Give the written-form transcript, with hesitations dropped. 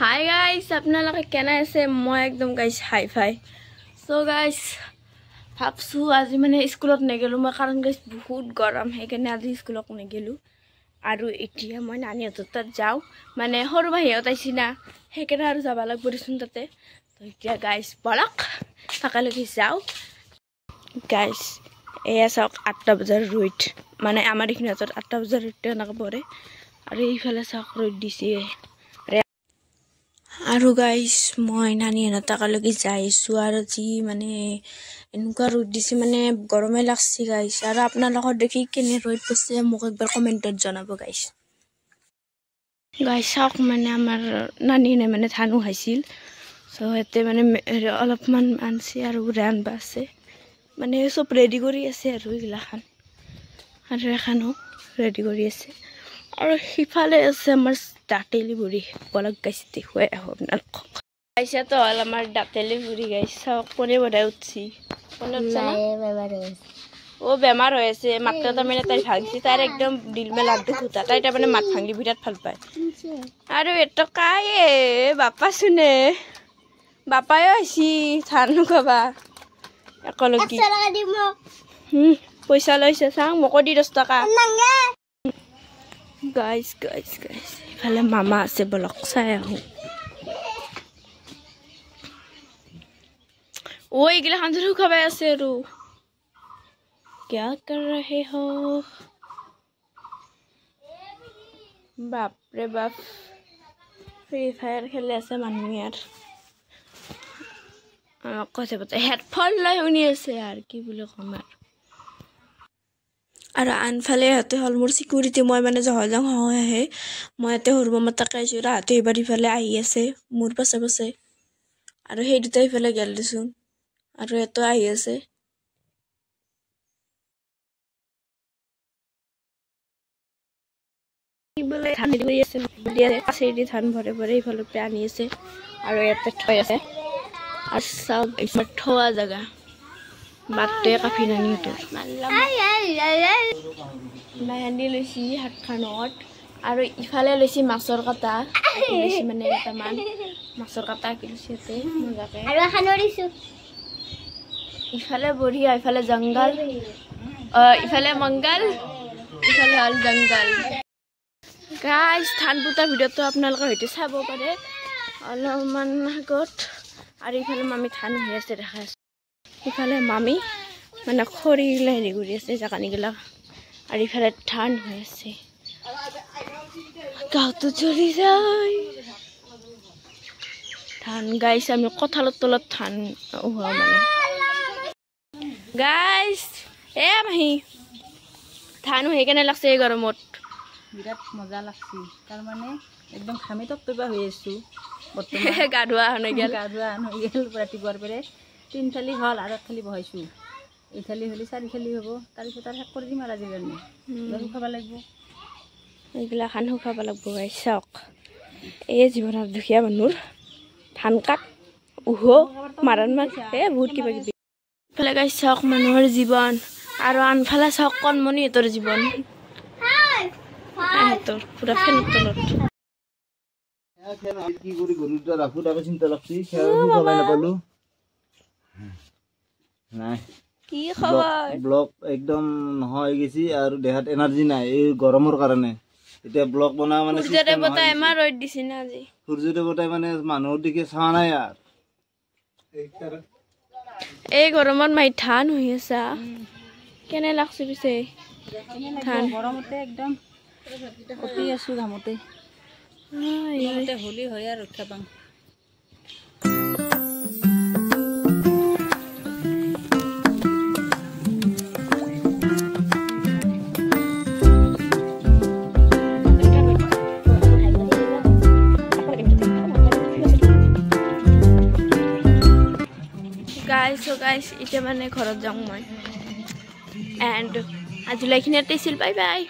Hi guys, আপোনালোকে কেনে আছে মই একদম guys hi fi so guys ভাবছো আজি মানে স্কুলত নেগেলো মই কাৰণ গাইস বহুত গৰম হেকেনে আজি স্কুলত নেগেলো আৰু এতিয়া মই নানিহঁতৰ তাত যাও মানে সৰু ভাইহঁত আইছি না হেকেনে আৰু যাবা লাগব দিছুন তাতে তো এতিয়া গাইস বলক থাকালৈকে যাও গাইস এয়া চাওক 8টা বজাৰ ৰ'দ মানে আমাৰ ইখনাতৰ 8টা বজাৰ ৰ'দ নাকা পৰে আৰু এইফালে চাওক ৰ'দ দিছে আৰু গাইস মই নানিহঁতৰ তাকালৈকে যাইছো আৰু যি মানে এনেকুৱা ৰ'দ দিছে মানে গৰমে লাগছে গাইস আৰু আপোনালোকৰ দেখি কেনে ৰ'দ পছে মোক একবাৰ কমেন্টত জনাব গাইস চাওক মানে আমাৰ নানিনে মানে ধানো হাইছিল সো এতে মানে অলপমান আনছি আৰু ৰানবা আছে মানে সব ৰেডি কৰি আছে আৰু ইগলাখান আৰু এখানো ৰেডি কৰি আছে আৰু হিফালে আছে আমাৰ দাঁতেলি বুঢ়ী বলক গাইছ দেখুৱাই আহো আপোনালোকক গাইছা তো হল আমাৰ দাঁতেলি বুঢ়ী গাইছ চাওক কোনে বনাই উঠছি কোনে উঠছে না ও বেমাৰ হৈ আছে মাত্ৰ তাৰমানে তাই ভাগছি তাইৰ একদম দিল মে লাগ দেখুতা তাই তাৰমানে মাত ভাঙি বিৰাট ভাল পায় আৰু এটো কায়ে বাপা শুনে বাপায়ো আহিছি ধান খাবা একলকি পইচা লৈছে চাং মোক দি 10 টকা গাইস ইফালে মামা আছে বলক চাই আহো ও এইগিলা খান্দৰু খাবাই আছে আৰু क्या कर रहे हो बाप रे बाप फ्री फायर खेले আছে মানুহ यार কথা বতে হেডফোন লৈ শুনি আছে यार কি বুলি কম আৰু আনফালে হতে হল মোৰ সিকিউৰিটি মই মানে জহজং হয় আহে মই এতে হৰমম তাকাইছো ৰাতে এবাৰ ইফালে আহি আছে মোৰ পাছে পাছে আৰু সেই দুটা ইফালে গেল দিছুন আৰু এটো আহি আছে বলে ধান কৰি আছে দিয়া আছে দি ধান ভৰে ভৰে ইফালে আনি আছে আৰু এতে থৈ আছে আৰু সব ইফালে থোৱা জায়গা বাটে কাফি নানি তোৰ মেহেন্দি লৈছি হাতখানত আৰু ইফালে লৈছি মাছৰ কাটা লৈছি মানে এটামান মাছৰ কাটা কিলছিতে মজাকে আৰু খানৰিছো ইফালে বঢ়িয়া ইফালে জংগল ইফালে মংগল ইফালে হল জংগল গাইস ধান পুতা ভিডিওটো আপোনালোকে হয়তো চাব পাৰে অলপমান আগত আৰু ইফালে মামি ধান হৈ আছে দেখা আছে ইফালে মামি মানে খৰি হেৰি কৰি আছে জাকানিগিলা আৰু ইফালে ধান হৈ আছে গাঁৱতো জ্বলি যায় ধান গাইছ আমি কঁঠালৰ তলত ধান উহোৱা মানে গাইছ এ মাহি ধান হৈ কেনে লাগছে এই গৰমত বিৰাট মজা লাগছি তাৰ মানে একদম খামি তপতপা হৈ আছো বৰ্তমান গাধুৱা হনে গেল ৰাতিপুৱাৰ পৰে 3 থালি হল আৰু 1 থালি বহাইছো এই থালি হলি 4 থালি হ'ব তাৰ পিছত আৰু শেষ কৰি দিম আৰু আজিৰ কাৰণে গৰু খাব লাগিব এইগিলা খান খাব লাগিব গাইছ চাওক এই জীৱনৰ দুখীয়া মানুহৰ ধান কাট উহো মাৰণ মাৰ বহুত কিবা কিবি ইফালে গাইছ চাওক মানুহৰ জীৱন আৰু আনফালে চাওক কণমণি হেতৰ জীৱন হেতৰ পুৰা ফেনৰ তলত কি কৰি গৰুটা ৰাখো তাকে চিন্তা লাগছি খেৰ খাবাই নাপালো নাই কি খবৰ ব্লক একদম নহয় গেছি আৰু দেহাত এনাৰ্জি নাই এই গৰমৰ কাৰণে এতিয়া ব্লক বনা মানে সূৰ্যদেৱ বতাই আমাৰ ৰ'দ দিছে না আজি সূৰ্যদেৱ বতাই মানে মানুহৰ দিকে চাৱা নাই আৰ এই গৰমত মাই ধান হৈ আছে কেনে লাগছে পিছে ধান গৰমতে একদম কপি আছো ঘামতে হলি হয় আৰু ৰক্ষা পাম গাইস এতিয়া মানে ঘৰত যাওঁ মই এণ্ড আজিলৈকে এইখিনিতে আছিল বাই বাই